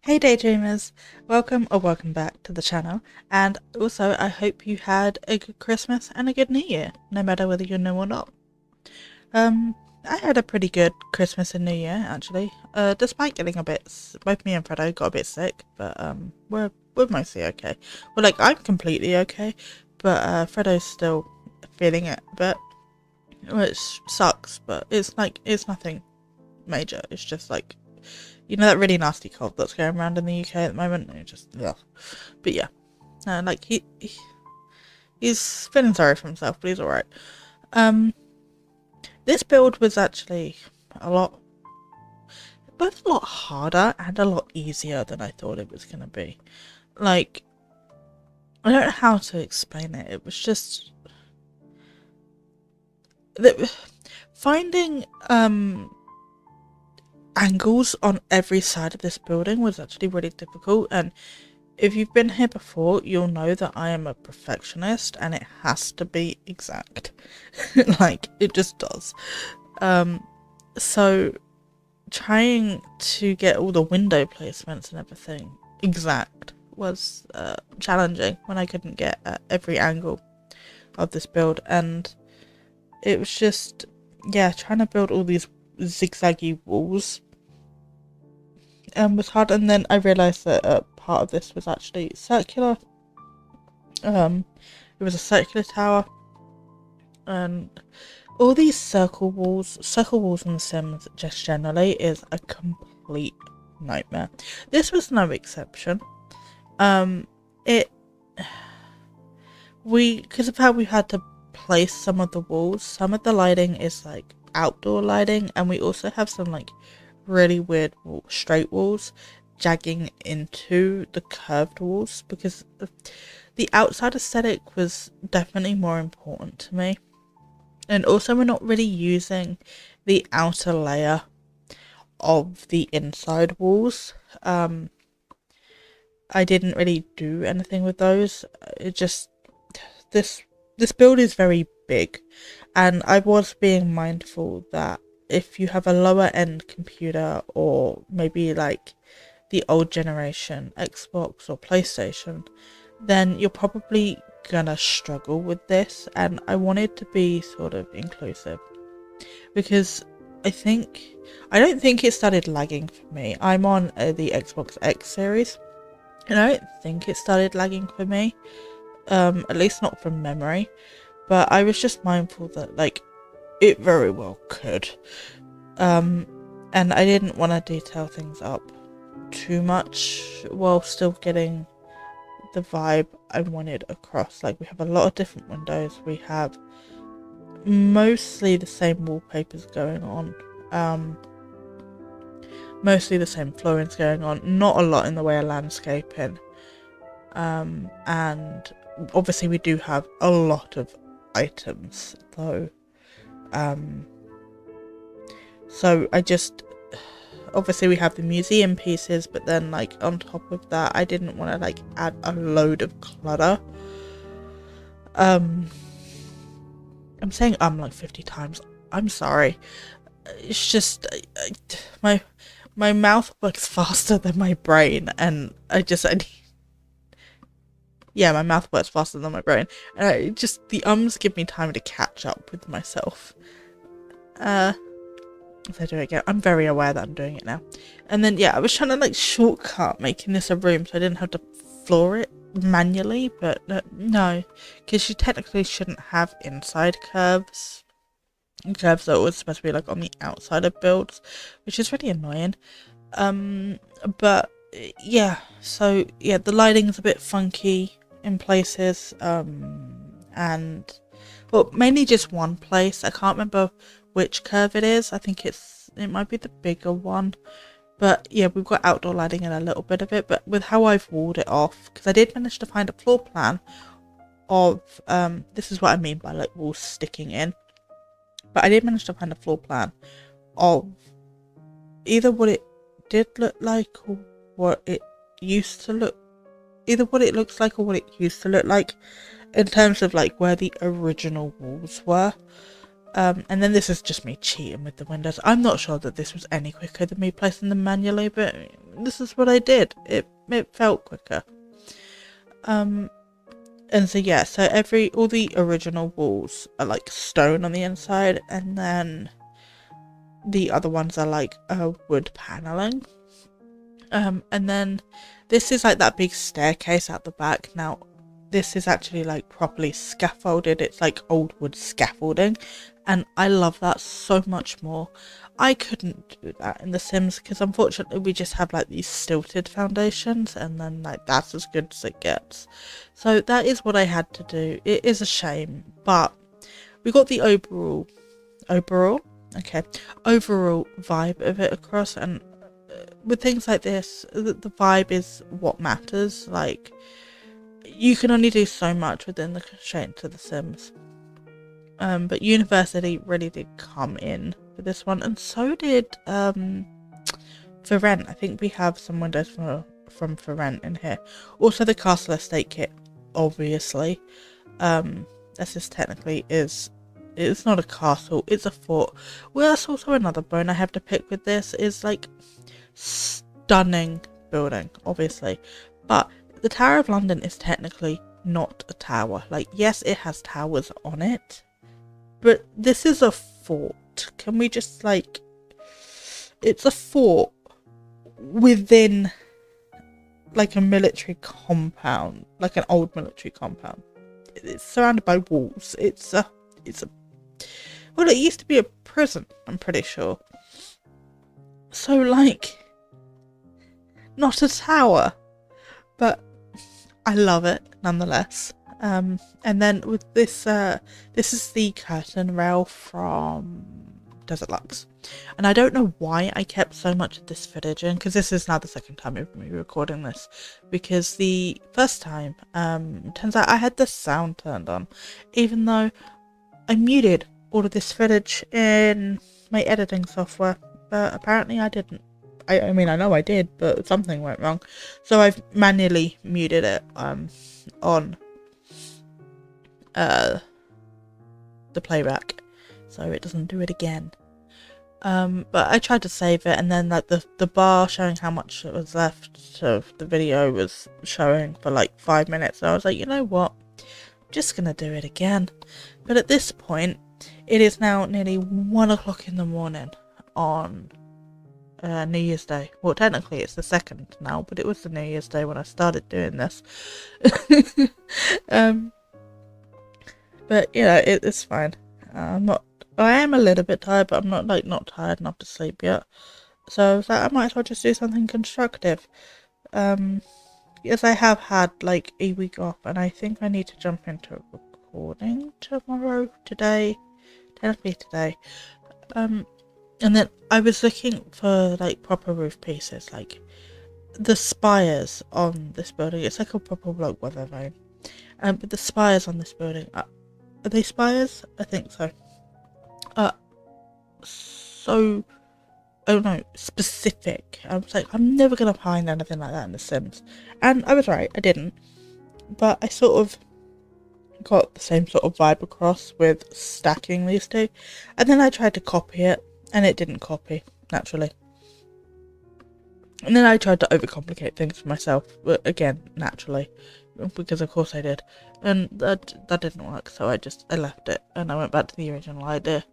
Hey daydreamers, welcome back to the channel, and also I hope you had a good Christmas and a good New Year, no matter whether you know or not. I had a pretty good Christmas and New Year actually, despite getting both me and Fredo got a bit sick, but we're mostly okay. Well, like, I'm completely okay, but Fredo's still feeling it a bit, which sucks, but it's nothing major. It's just like, you know, that really nasty cold that's going around in the UK at the moment. And it just, ugh. But yeah, like he's feeling sorry for himself, but he's alright. This build was actually both a lot harder and a lot easier than I thought it was gonna be. Like, I don't know how to explain it. It was just finding angles on every side of this building was actually really difficult, and if you've been here before, you'll know that I am a perfectionist and it has to be exact. Like, it just does. So trying to get all the window placements and everything exact was challenging when I couldn't get at every angle of this build, and it was just, yeah, trying to build all these zigzaggy walls was hard. And then I realised that part of this was actually circular. It was a circular tower, and all these circle walls in The Sims just generally is a complete nightmare. This was no exception. Because of how we had to place some of the walls, some of the lighting is like outdoor lighting, and we also have some like really weird straight walls jagging into the curved walls, because the outside aesthetic was definitely more important to me. And also, we're not really using the outer layer of the inside walls. I didn't really do anything with those. It just, this build is very big, and I was being mindful that if you have a lower end computer, or maybe like the old generation Xbox or PlayStation, then you're probably gonna struggle with this, and I wanted to be sort of inclusive, because I don't think it started lagging for me. I'm on the Xbox X series, and I don't think it started lagging for me, at least not from memory, but I was just mindful that, like, it very well could. And I didn't want to detail things up too much while still getting the vibe I wanted across. Like, we have a lot of different windows, we have mostly the same wallpapers going on, mostly the same flooring's going on, not a lot in the way of landscaping, and obviously we do have a lot of items though. So obviously we have the museum pieces, but then, like, on top of that, I didn't want to like add a load of clutter. I'm saying like 50 times. I'm sorry. It's just my mouth works faster than my brain, and yeah, my mouth works faster than my brain, and the ums give me time to catch up with myself. If I do it again, I'm very aware that I'm doing it now. And then, yeah, I was trying to like shortcut making this a room so I didn't have to floor it manually, but no, because you technically shouldn't have inside curves. Curves are always supposed to be like on the outside of builds, which is really annoying. But yeah, so yeah, the lighting's a bit funky in places, and well, mainly just one place. I can't remember which curve it is. I think it might be the bigger one, but yeah, we've got outdoor lighting in a little bit of it. But with how I've walled it off, because I did manage to find a floor plan of this is what I mean by like walls sticking in, but I did manage to find a floor plan of either what it did look like or what it used to look, either what it looks like or what it used to look like, in terms of like where the original walls were. And then this is just me cheating with the windows. I'm not sure that this was any quicker than me placing them manually, but this is what I did. It felt quicker. And so yeah, so all the original walls are like stone on the inside, and then the other ones are like wood paneling. And then this is like that big staircase at the back. Now this is actually like properly scaffolded. It's like old wood scaffolding, and I love that so much more. I couldn't do that in The Sims because unfortunately we just have like these stilted foundations, and then like that's as good as it gets. So that is what I had to do. It is a shame, but we got the overall vibe of it across. And with things like this, the vibe is what matters. Like, you can only do so much within the constraints of The Sims. But university really did come in for this one, and so did For Rent. I think we have some windows from For Rent in here. Also the Castle Estate kit, obviously. This is technically it's not a castle, it's a fort. Well, that's also another bone I have to pick with this, is like stunning building, obviously, but the Tower of London is technically not a tower. Like, yes, it has towers on it, but this is a fort. Can we just like, it's a fort within like a military compound, like an old military compound. It's surrounded by walls. It's a well, it used to be a prison, I'm pretty sure. So like, not a tower, but I love it nonetheless. And then with this, this is the curtain rail from Desert Lux, and I don't know why I kept so much of this footage in, because this is now the second time we've been recording this, because the first time, turns out I had the sound turned on, even though I muted all of this footage in my editing software, but apparently I didn't. I mean, I know I did, but something went wrong. So I've manually muted it on the playback, so it doesn't do it again. But I tried to save it, and then like the bar showing how much it was left of the video was showing for like 5 minutes. So I was like, you know what? I'm just gonna do it again. But at this point, it is now nearly 1 o'clock in the morning on New Year's Day. Well, technically it's the 2nd now, but it was the New Year's Day when I started doing this. But you know, it's fine. I am a little bit tired, but I'm not tired enough to sleep yet. So I was like, I might as well just do something constructive. Because I have had like a week off, and I think I need to jump into recording today. And then I was looking for like proper roof pieces, like the spires on this building. It's like a proper like weather vane. But the spires on this building, are they spires? I think so. So, I don't know, specific. I was like, I'm never gonna find anything like that in The Sims. And I was right, I didn't. But I sort of got the same sort of vibe across with stacking these two. And then I tried to copy it, and it didn't copy, naturally. And then I tried to overcomplicate things for myself, but again, naturally. Because of course I did. And that didn't work, so I left it, and I went back to the original idea.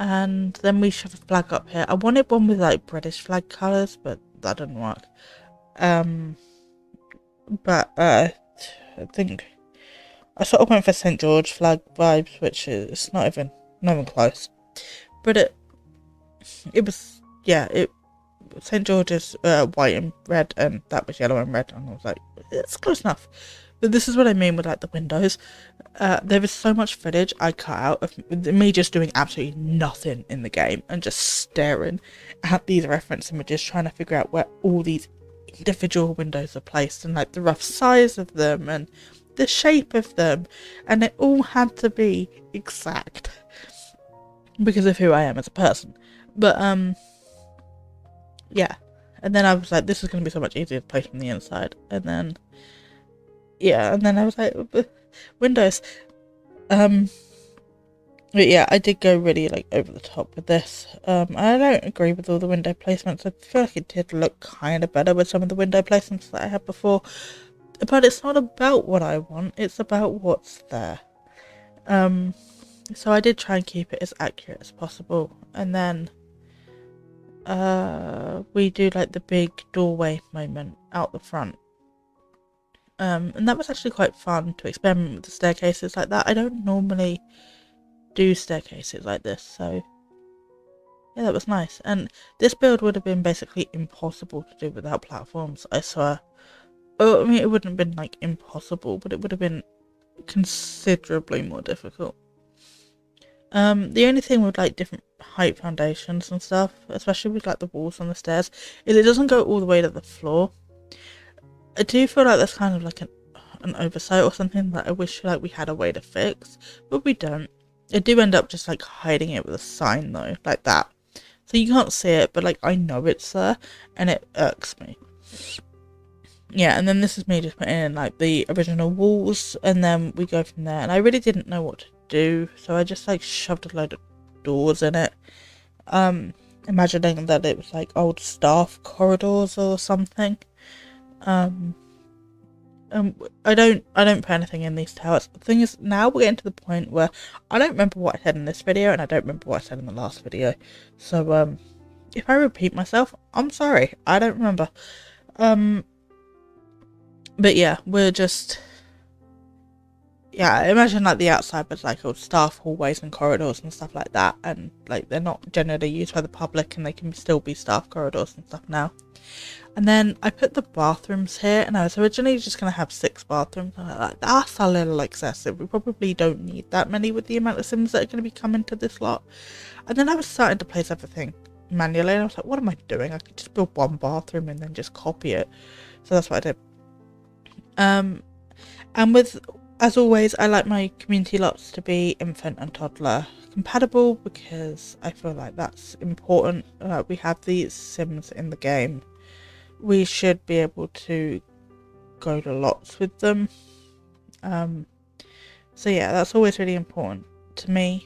And then we should have a flag up here. I wanted one with like British flag colours, but that didn't work. But I think I sort of went for St. George flag vibes, which is not even close. But it was, yeah, St. George is white and red, and that was yellow and red, and I was like, it's close enough. But this is what I mean with like the windows. There was so much footage I cut out of me just doing absolutely nothing in the game and just staring at these reference images, trying to figure out where all these individual windows are placed, and like the rough size of them and the shape of them, and it all had to be exact because of who I am as a person. But yeah, and then I was like, this is going to be so much easier to place from the inside, and then yeah, and then I was like, windows. But yeah, I did go really like over the top with this. I don't agree with all the window placements. I feel like it did look kind of better with some of the window placements that I had before. But it's not about what I want, it's about what's there. So I did try and keep it as accurate as possible. And then we do like the big doorway moment out the front. And that was actually quite fun to experiment with the staircases like that. I don't normally do staircases like this, so yeah, that was nice. And this build would have been basically impossible to do without platforms, I swear. Oh, I mean, it wouldn't have been like impossible, but it would have been considerably more difficult. The only thing with like different height foundations and stuff, especially with like the walls on the stairs, is it doesn't go all the way to the floor. I do feel like that's kind of like an oversight or something that I wish like we had a way to fix, but we don't. I do end up just like hiding it with a sign though, like that. So you can't see it, but like I know it's there and it irks me. Yeah, and then this is me just putting in like the original walls and then we go from there. And I really didn't know what to do, so I just like shoved a load of doors in it. Imagining that it was like old staff corridors or something. I don't put anything in these towers. The thing is, now we're getting to the point where I don't remember what I said in this video and I don't remember what I said in the last video. So, if I repeat myself, I'm sorry. I don't remember. But yeah, we're just... Yeah, I imagine like the outside was like old staff hallways and corridors and stuff like that. And like they're not generally used by the public and they can still be staff corridors and stuff now. And then I put the bathrooms here, and I was originally just going to have 6 bathrooms. And I was like, that's a little excessive. We probably don't need that many with the amount of Sims that are going to be coming to this lot. And then I was starting to place everything manually, and I was like, what am I doing? I could just build 1 bathroom and then just copy it. So that's what I did. And with, as always, I like my community lots to be infant and toddler compatible because I feel like that's important. We have these Sims in the game. We should be able to go to lots with them. So yeah, that's always really important to me.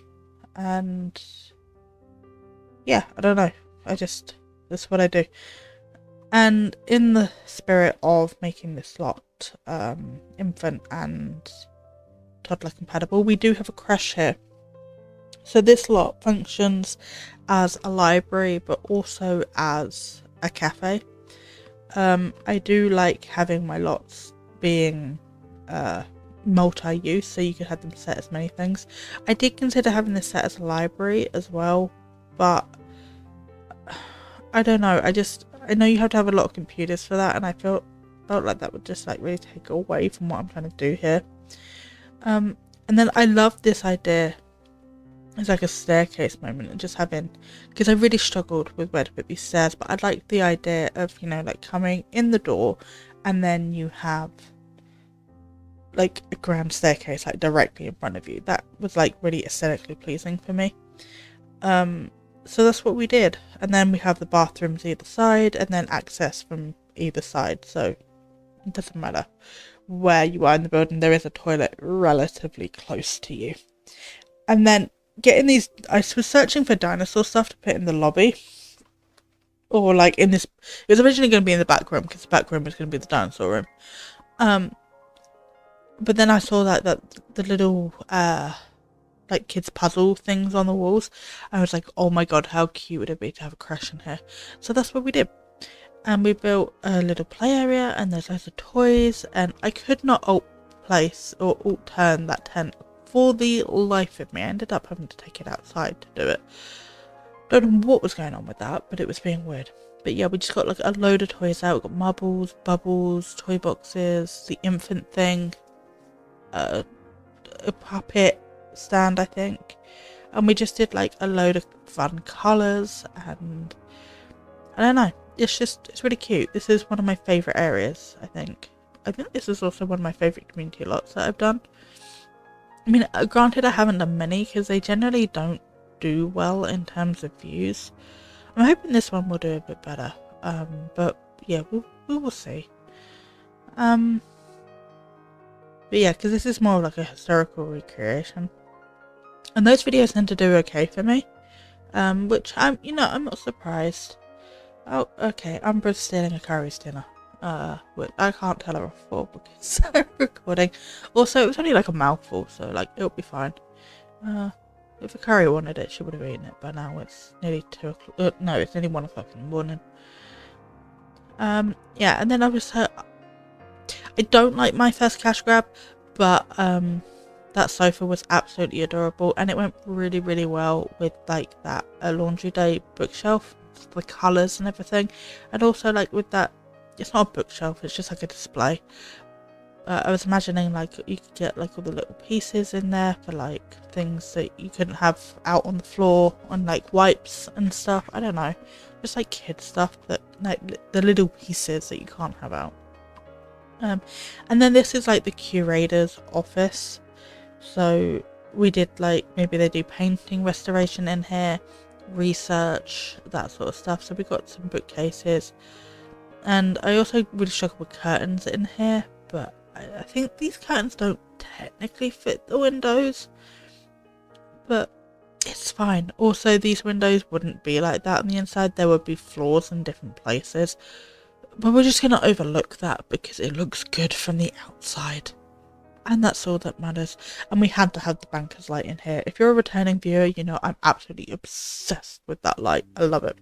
And yeah, I don't know. That's what I do. And in the spirit of making this lot infant and toddler compatible, we do have a creche here. So this lot functions as a library but also as a cafe. I do like having my lots being multi-use, so you could have them set as many things. I did consider having this set as a library as well, but I don't know. I know you have to have a lot of computers for that, and I felt like that would just like really take away from what I'm trying to do here. And then I love this idea. It's like a staircase moment, and just having, because I really struggled with where to put these stairs, but I like the idea of, you know, like coming in the door and then you have like a grand staircase like directly in front of you. That was like really aesthetically pleasing for me. So that's what we did. And then we have the bathrooms either side and then access from either side, so it doesn't matter where you are in the building, there is a toilet relatively close to you. And then getting these, I was searching for dinosaur stuff to put in the lobby, or like in this, it was originally going to be in the back room because the back room was going to be the dinosaur room. But then I saw that the little like kids puzzle things on the walls. I was like, oh my god, how cute would it be to have a creche in here? So that's what we did. And we built a little play area, and there's loads of toys, and I could not alt place or alt turn that tent for the life of me. I ended up having to take it outside to do it. Don't know what was going on with that, but it was being weird. But yeah, we just got like a load of toys out. We got marbles, bubbles, toy boxes, the infant thing, a puppet stand, I think. And we just did like a load of fun colours, and I don't know. It's really cute. This is one of my favourite areas, I think. I think this is also one of my favourite community lots that I've done. I mean, granted I haven't done many because they generally don't do well in terms of views. I'm hoping this one will do a bit better. But yeah, we will see. But But yeah, because this is more like a historical recreation, and those videos tend to do okay for me, which I'm not surprised. Oh, okay, Amber's stealing a curry's dinner. Which I can't tell her off for because I'm recording. Also, it was only like a mouthful, so like it'll be fine. If a curry wanted it, she would have eaten it by now. It's nearly 2 o'clock. No, it's nearly 1 o'clock in the morning. Yeah, and then I don't like my first cash grab, but that sofa was absolutely adorable, and it went really, really well with like that laundry day bookshelf, the colours and everything, and also like with that. It's not a bookshelf, it's just like a display. I was imagining like you could get like all the little pieces in there for like things that you couldn't have out on the floor, on like wipes and stuff. I don't know, just like kid stuff, that like the little pieces that you can't have out. And then this is like the curator's office, so we did like, maybe they do painting restoration in here, research, that sort of stuff. So we got some bookcases. And I also really struggle with curtains in here, but I think these curtains don't technically fit the windows, but it's fine. Also, these windows wouldn't be like that on the inside. There would be flaws in different places, but we're just going to overlook that because it looks good from the outside, and that's all that matters. And we had to have the banker's light in here. If you're a returning viewer, you know I'm absolutely obsessed with that light. I love it.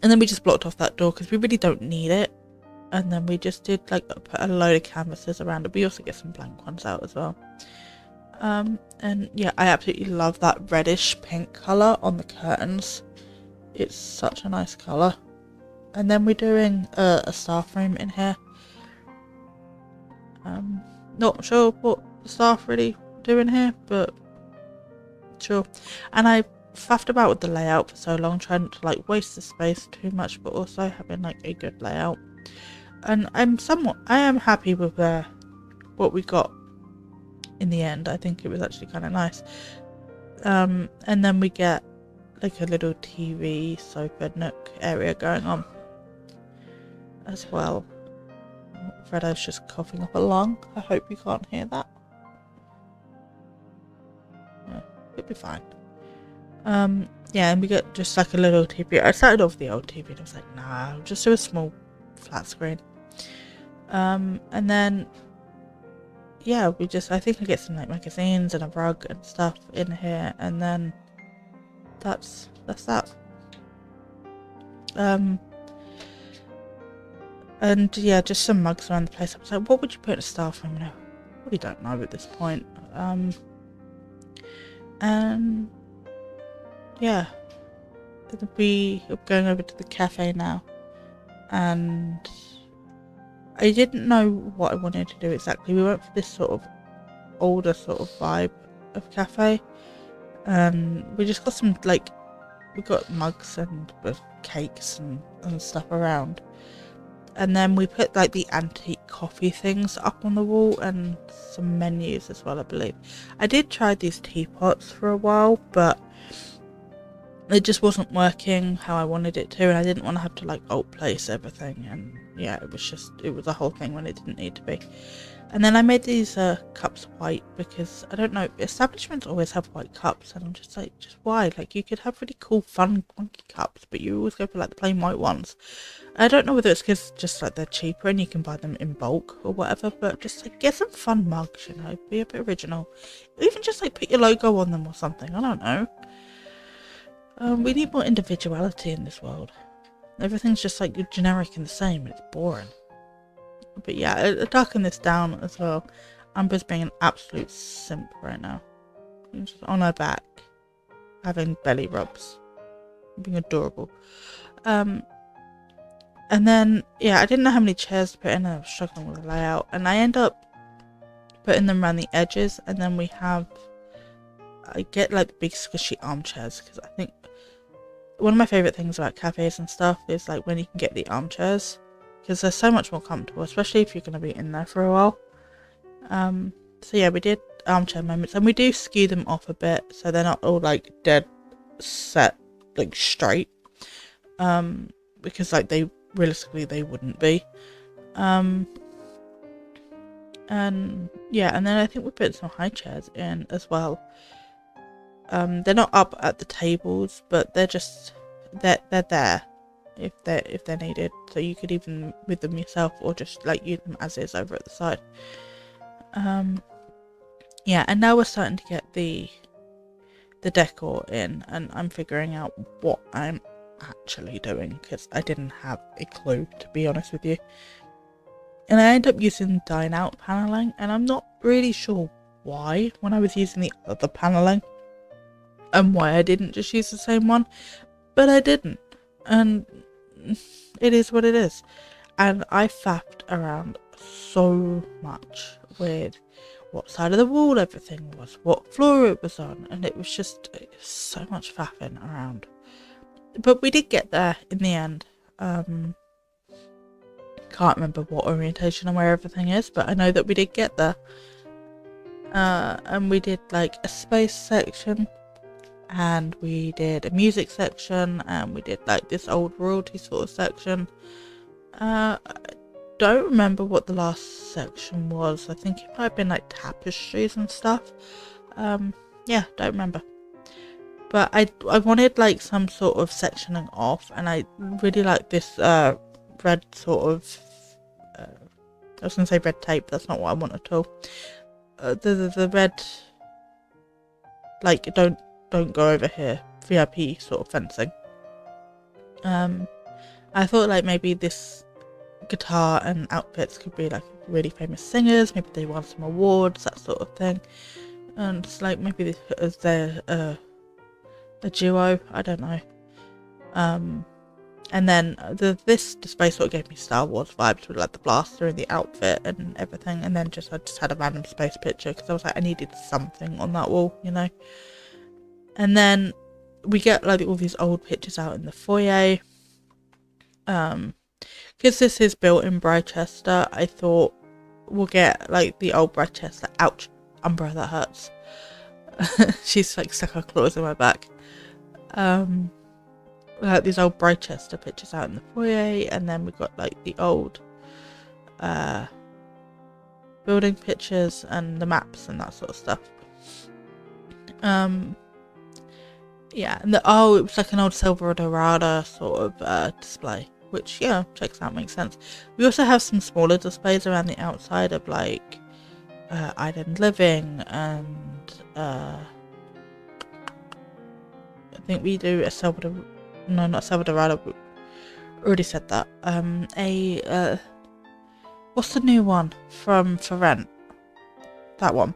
And then we just blocked off that door because we really don't need it. And then we just did like put a load of canvases around it. We also get some blank ones out as well. And yeah, I absolutely love that reddish pink colour on the curtains. It's such a nice colour. And then we're doing a staff room in here. Not sure what the staff really do in here, but sure. And I faffed about with the layout for so long, trying to like waste the space too much, but also having like a good layout. And I am happy with what we got in the end. I think it was actually kind of nice. And then we get like a little TV sofa nook area going on as well. Fredo's just coughing up a lung. I hope you can't hear that. Yeah, it'll be fine. Yeah, and we got just like a little TV. I started off with the old TV and I was like, nah, I'll just do a small flat screen. And then yeah, I think I get some like magazines and a rug and stuff in here, and then that's that. And yeah, just some mugs around the place. I was like, what would you put in a staff room? I really don't know at this point. And yeah, we are going over to the cafe now, and I didn't know what I wanted to do exactly. We went for this sort of older sort of vibe of cafe, and we just got some like, we got mugs and cakes and stuff around, and then we put like the antique coffee things up on the wall and some menus as well, I believe. I did try these teapots for a while, but it just wasn't working how I wanted it to, and I didn't want to have to like alt place everything, and yeah, it was a whole thing when it didn't need to be. And then I made these cups white because I don't know, establishments always have white cups, and I'm just like, just why? Like, you could have really cool, fun, funky cups, but you always go for like the plain white ones. I don't know whether it's because just like they're cheaper and you can buy them in bulk or whatever, but just like get some fun mugs, you know, be a bit original. Even just like put your logo on them or something, I don't know. We need more individuality in this world. Everything's just like generic and the same, and it's boring. But yeah, darken this down as well. Amber's being an absolute simp right now. She's just on her back, having belly rubs, being adorable. And then yeah, I didn't know how many chairs to put in. I was struggling with the layout, and I end up putting them around the edges. And then I get like the big squishy armchairs, because I think one of my favourite things about cafes and stuff is like when you can get the armchairs, because they're so much more comfortable, especially if you're going to be in there for a while. So yeah, we did armchair moments, and we do skew them off a bit so they're not all like dead set like straight, because like realistically they wouldn't be. And yeah, and then I think we put some high chairs in as well. They're not up at the tables, but they're just they're there if they're needed. So you could even move them yourself or just like use them as is over at the side. Yeah, and now we're starting to get the decor in, and I'm figuring out what I'm actually doing because I didn't have a clue, to be honest with you. And I end up using dine out paneling, and I'm not really sure why when I was using the other paneling and why I didn't just use the same one, but I didn't, and it is what it is. And I faffed around so much with what side of the wall everything was, what floor it was on, and it was just so much faffing around. But we did get there in the end. Can't remember what orientation and where everything is, but I know that we did get there. And we did like a space section, and we did a music section, and we did like this old royalty sort of section. I don't remember what the last section was. I think it might have been like tapestries and stuff. Yeah, don't remember. But I wanted like some sort of sectioning off, and I really like this red sort of I was gonna say red tape, that's not what I want at all. The red, like don't go over here, VIP sort of fencing. I thought like maybe this guitar and outfits could be like really famous singers, maybe they won some awards, that sort of thing. And it's like maybe they're a duo, I don't know. And then this display sort of gave me Star Wars vibes with like the blaster and the outfit and everything. And then I just had a random space picture because I was like, I needed something on that wall, you know. And then we get like all these old pictures out in the foyer. Because this is built in Brichester, I thought we'll get like the old Brichester. Ouch, umbrella, that hurts. She's like stuck her claws in my back. Like these old Brichester pictures out in the foyer, and then we've got like the old building pictures and the maps and that sort of stuff. Yeah, and it was like an old Silverado sort of display, which yeah, checks out, makes sense. We also have some smaller displays around the outside of like island living, and I think we do a Silverado, we already said that. What's the new one from For Rent? That one.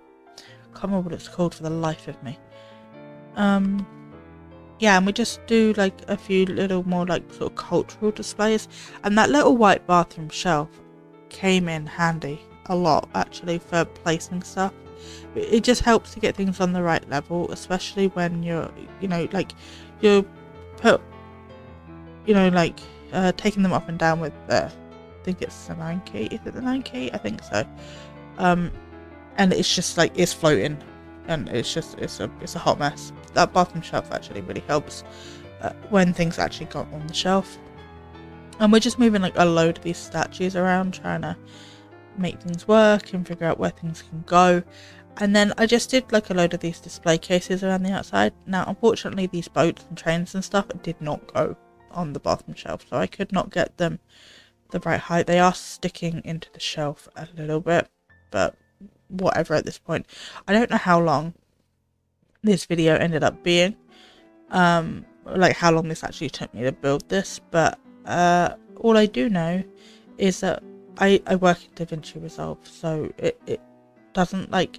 Can't remember what it's called for the life of me. Yeah, and we just do like a few little more like sort of cultural displays, and that little white bathroom shelf came in handy a lot actually for placing stuff. It just helps to get things on the right level, especially when you're taking them up and down with I think it's the 9 key. Is it the 9 key? I think so. And it's just like it's floating, and it's a hot mess. That bathroom shelf actually really helps when things actually got on the shelf. And we're just moving like a load of these statues around, trying to make things work and figure out where things can go. And then I just did like a load of these display cases around the outside. Now unfortunately these boats and trains and stuff did not go on the bathroom shelf, so I could not get them the right height. They are sticking into the shelf a little bit, but whatever at this point. I don't know how long this video ended up being, like how long this actually took me to build this, but all I do know is that I work in DaVinci Resolve, so it doesn't like,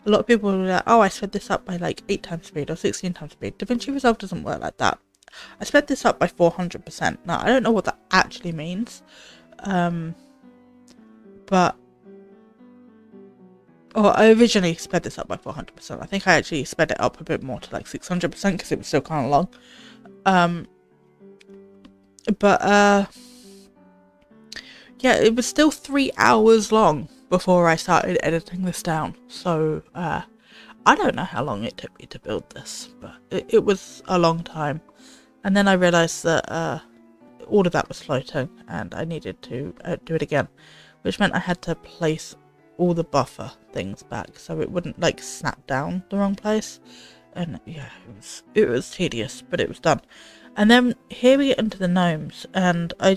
a lot of people are like, oh, I sped this up by like 8 times speed or 16 times speed. DaVinci Resolve doesn't work like that. I sped this up by 400%. Now, I don't know what that actually means, but I originally sped this up by 400%. I think I actually sped it up a bit more to like 600% because it was still kind of long. Yeah, it was still 3 hours long before I started editing this down. So I don't know how long it took me to build this, but it was a long time. And then I realised that all of that was floating and I needed to do it again, which meant I had to place all the buffer things back so it wouldn't like snap down the wrong place. And yeah, it was tedious, but it was done. And then here we get into the gnomes, and I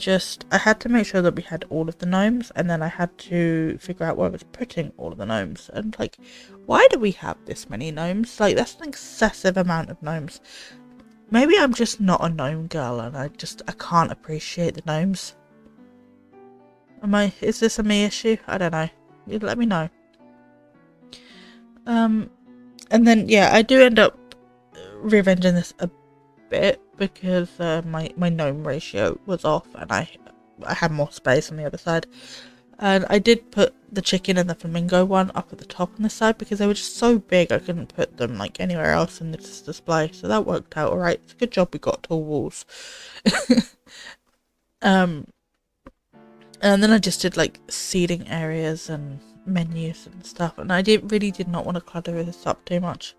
had to make sure that we had all of the gnomes, and then I had to figure out where I was putting all of the gnomes. And like, why do we have this many gnomes? Like, that's an excessive amount of gnomes. Maybe I'm just not a gnome girl, and I can't appreciate the gnomes. Is this a me issue? I don't know. You let me know. And then yeah, I do end up revenging this a bit because my gnome ratio was off, and I had more space on the other side. And I did put the chicken and the flamingo one up at the top on this side because they were just so big I couldn't put them like anywhere else in this display. So that worked out alright. It's a good job we got tall walls. And then I just did like seating areas and menus and stuff, and I really did not want to clutter this up too much.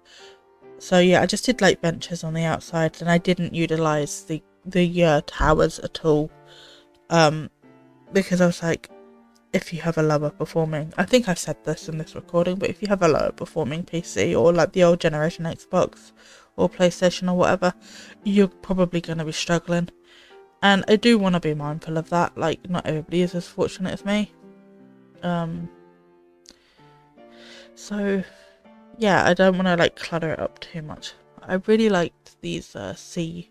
So yeah, I just did like benches on the outside, and I didn't utilize the towers at all, because I was like, if you have a lower performing, I think I've said this in this recording, but if you have a lower performing PC or like the old generation Xbox or PlayStation or whatever, you're probably going to be struggling. And I do want to be mindful of that. Like, not everybody is as fortunate as me. So yeah, I don't want to like clutter it up too much. I really liked these sea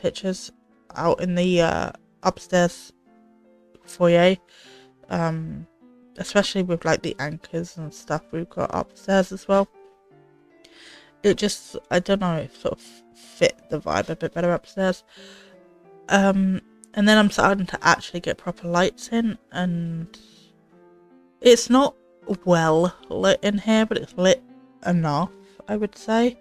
pictures out in the upstairs foyer, especially with like the anchors and stuff we've got upstairs as well. It just, I don't know, it sort of fit the vibe a bit better upstairs. And then I'm starting to actually get proper lights in, and it's not well lit in here, but it's lit enough, I would say.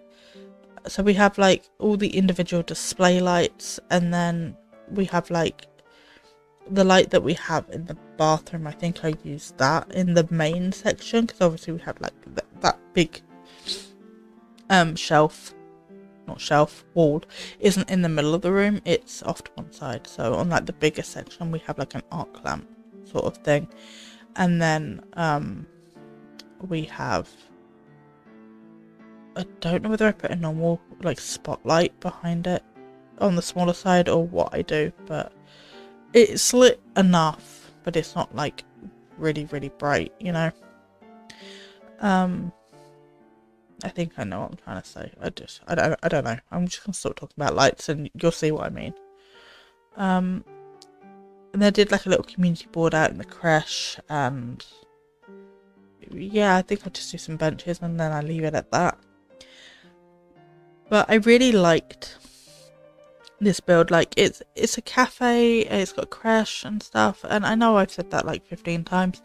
So we have like all the individual display lights, and then we have like the light that we have in the bathroom. I think I used that in the main section because obviously we have like that big wall isn't in the middle of the room, it's off to one side. So on like the bigger section we have like an arc lamp sort of thing, and then we have, I don't know whether I put a normal like spotlight behind it on the smaller side or what I do, but it's lit enough, but it's not like really bright, you know. I think I know what I'm trying to say. I don't know. I'm just gonna stop talking about lights and you'll see what I mean. And I did like a little community board out in the creche, and yeah, I think I'll just do some benches and then I'll leave it at that. But I really liked this build. Like, it's a cafe, it's got a creche and stuff, and I know I've said that like 15 times,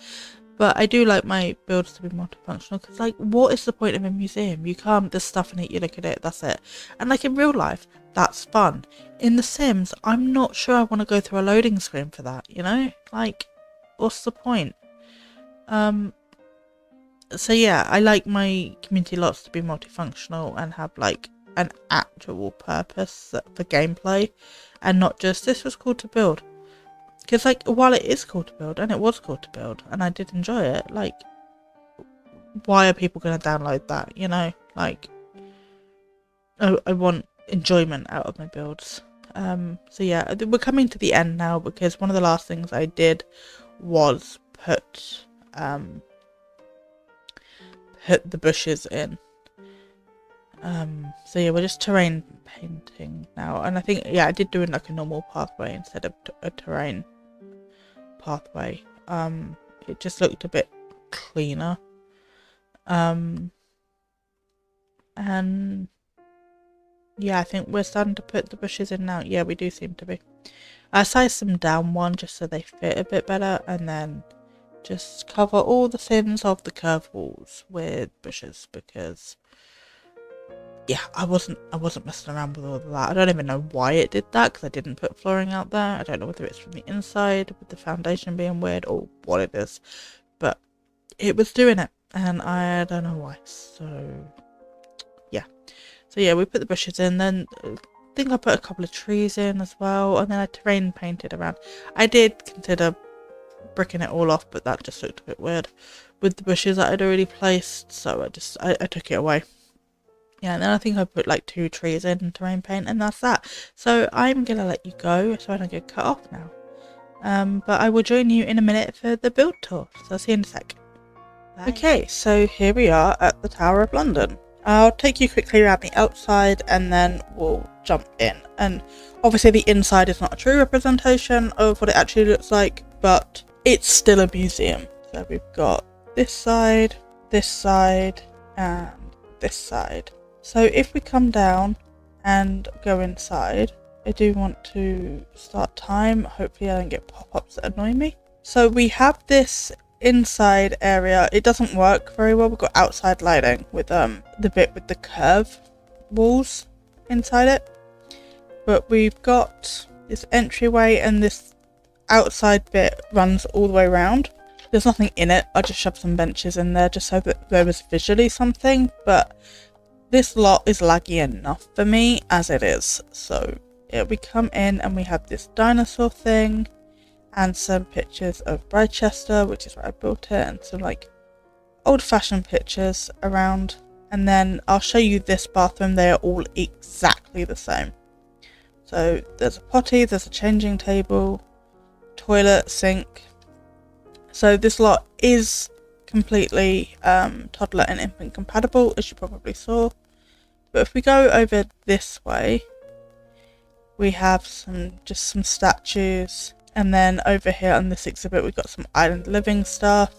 but I do like my builds to be multifunctional, because like, what is the point of a museum? You come, there's stuff in it, you look at it, that's it. And like in real life, that's fun. In The Sims, I'm not sure I want to go through a loading screen for that, you know? Like, what's the point? So yeah, I like my community lots to be multifunctional and have like an actual purpose for gameplay, and not just, this was cool to build. Because like, while it is cool to build, and it was cool to build, and I did enjoy it, like, why are people going to download that, you know? Like, I want enjoyment out of my builds. So yeah, we're coming to the end now, because one of the last things I did was put the bushes in. So yeah, we're just terrain painting now, and I think, yeah, I did do it like a normal pathway instead of a terrain pathway. It just looked a bit cleaner. And yeah, I think we're starting to put the bushes in now. Yeah, we do seem to be. I sized them down one just so they fit a bit better, and then just cover all the sins of the curved walls with bushes, because yeah, I wasn't messing around with all of that. I don't even know why it did that, because I didn't put flooring out there. I don't know whether it's from the inside with the foundation being weird or what it is, but it was doing it, and I don't know why. So yeah, we put the bushes in, then I think I put a couple of trees in as well, and then I terrain painted around. I did consider bricking it all off, but that just looked a bit weird with the bushes that I'd already placed, so I took it away. Yeah, and then I think I put like 2 trees in terrain paint, and that's that. So I'm gonna let you go so I don't get cut off now. But I will join you in a minute for the build tour, so I'll see you in a sec. Bye. Okay, so here we are at the Tower of London. I'll take you quickly around the outside and then we'll jump in. And obviously the inside is not a true representation of what it actually looks like, but it's still a museum. So we've got this side, and this side. So if we come down and go inside, I do want to start time. Hopefully I don't get pop-ups that annoy me. So we have this inside area. It doesn't work very well. We've got outside lighting with the bit with the curve walls inside it. But we've got this entryway, and this outside bit runs all the way around. There's nothing in it. I just shoved some benches in there just so that there was visually something, but this lot is laggy enough for me as it is. So yeah, we come in and we have this dinosaur thing and some pictures of Brichester, which is where I built it, and some like old-fashioned pictures around. And then I'll show you this bathroom. They are all exactly the same. So there's a potty, there's a changing table, toilet, sink. So this lot is completely toddler and infant compatible, as you probably saw. But if we go over this way, we have some statues, and then over here on this exhibit we've got some island living stuff.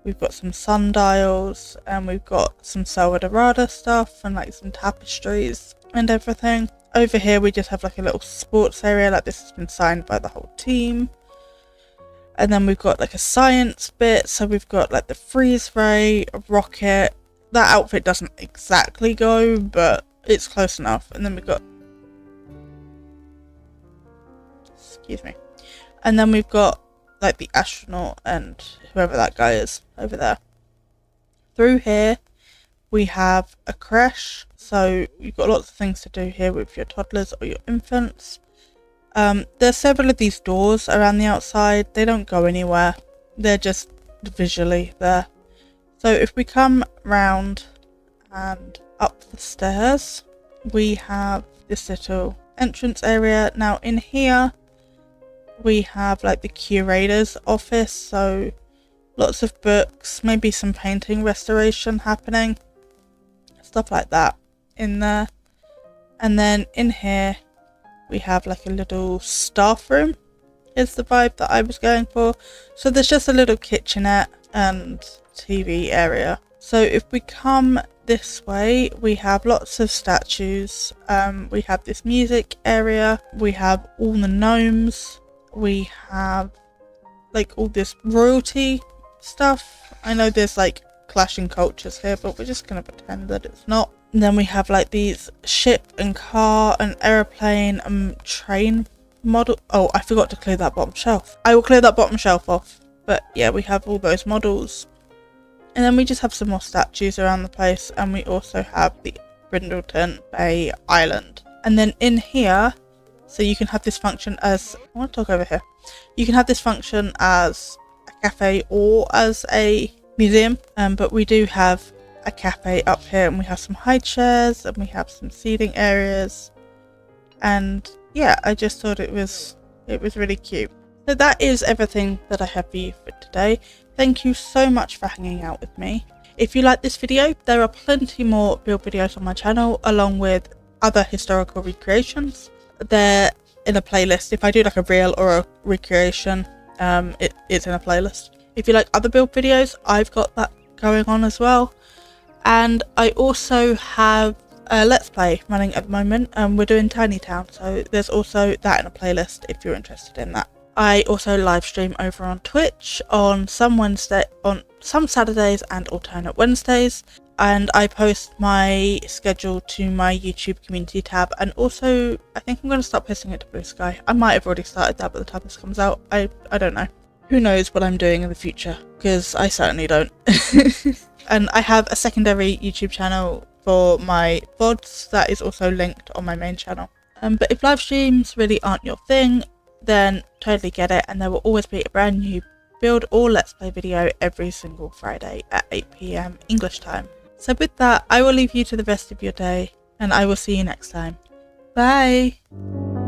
We've got some sundials, and we've got some Salvadorada stuff and like some tapestries and everything. Over here we just have like a little sports area, like this has been signed by the whole team. And then we've got like a science bit, so we've got like the freeze ray, a rocket. That outfit doesn't exactly go, but it's close enough. And then we've got, excuse me, and then we've got like the astronaut and whoever that guy is over there. Through here we have a creche, so you've got lots of things to do here with your toddlers or your infants. There's several of these doors around the outside. They don't go anywhere, they're just visually there. So if we come round and up the stairs, we have this little entrance area. Now in here we have like the curator's office, so lots of books, maybe some painting restoration happening, stuff like that in there. And then in here we have like a little staff room is the vibe that I was going for. So there's just a little kitchenette and TV area. So if we come this way, we have lots of statues. We have this music area, we have all the gnomes, we have like all this royalty stuff. I know there's like clashing cultures here, but we're just gonna pretend that it's not. And then we have like these ship and car and aeroplane and train model. Oh, I forgot to clear that bottom shelf. I will clear that bottom shelf off. But yeah, we have all those models. And then we just have some more statues around the place, and we also have the Brindleton Bay Island. And then in here, so you can have this function as, I want to talk over here. You can have this function as a cafe or as a museum, but we do have a cafe up here, and we have some high chairs and we have some seating areas. And yeah, I just thought it was really cute. So that is everything that I have for you for today. Thank you so much for hanging out with me. If you like this video, there are plenty more build videos on my channel, along with other historical recreations. They're in a playlist. If I do like a reel or a recreation, it's in a playlist. If you like other build videos, I've got that going on as well. And I also have a Let's Play running at the moment, and we're doing Tiny Town, so there's also that in a playlist if you're interested in that. I also live stream over on Twitch on some Saturdays and alternate Wednesdays, and I post my schedule to my YouTube community tab, and also I think I'm going to start posting it to Blue Sky. I might have already started that by the time this comes out. I don't know. Who knows what I'm doing in the future, because I certainly don't. And I have a secondary YouTube channel for my VODs that is also linked on my main channel. But if live streams really aren't your thing, then totally get it, and there will always be a brand new build or let's play video every single Friday at 8 PM English time. So with that, I will leave you to the rest of your day, and I will see you next time. Bye!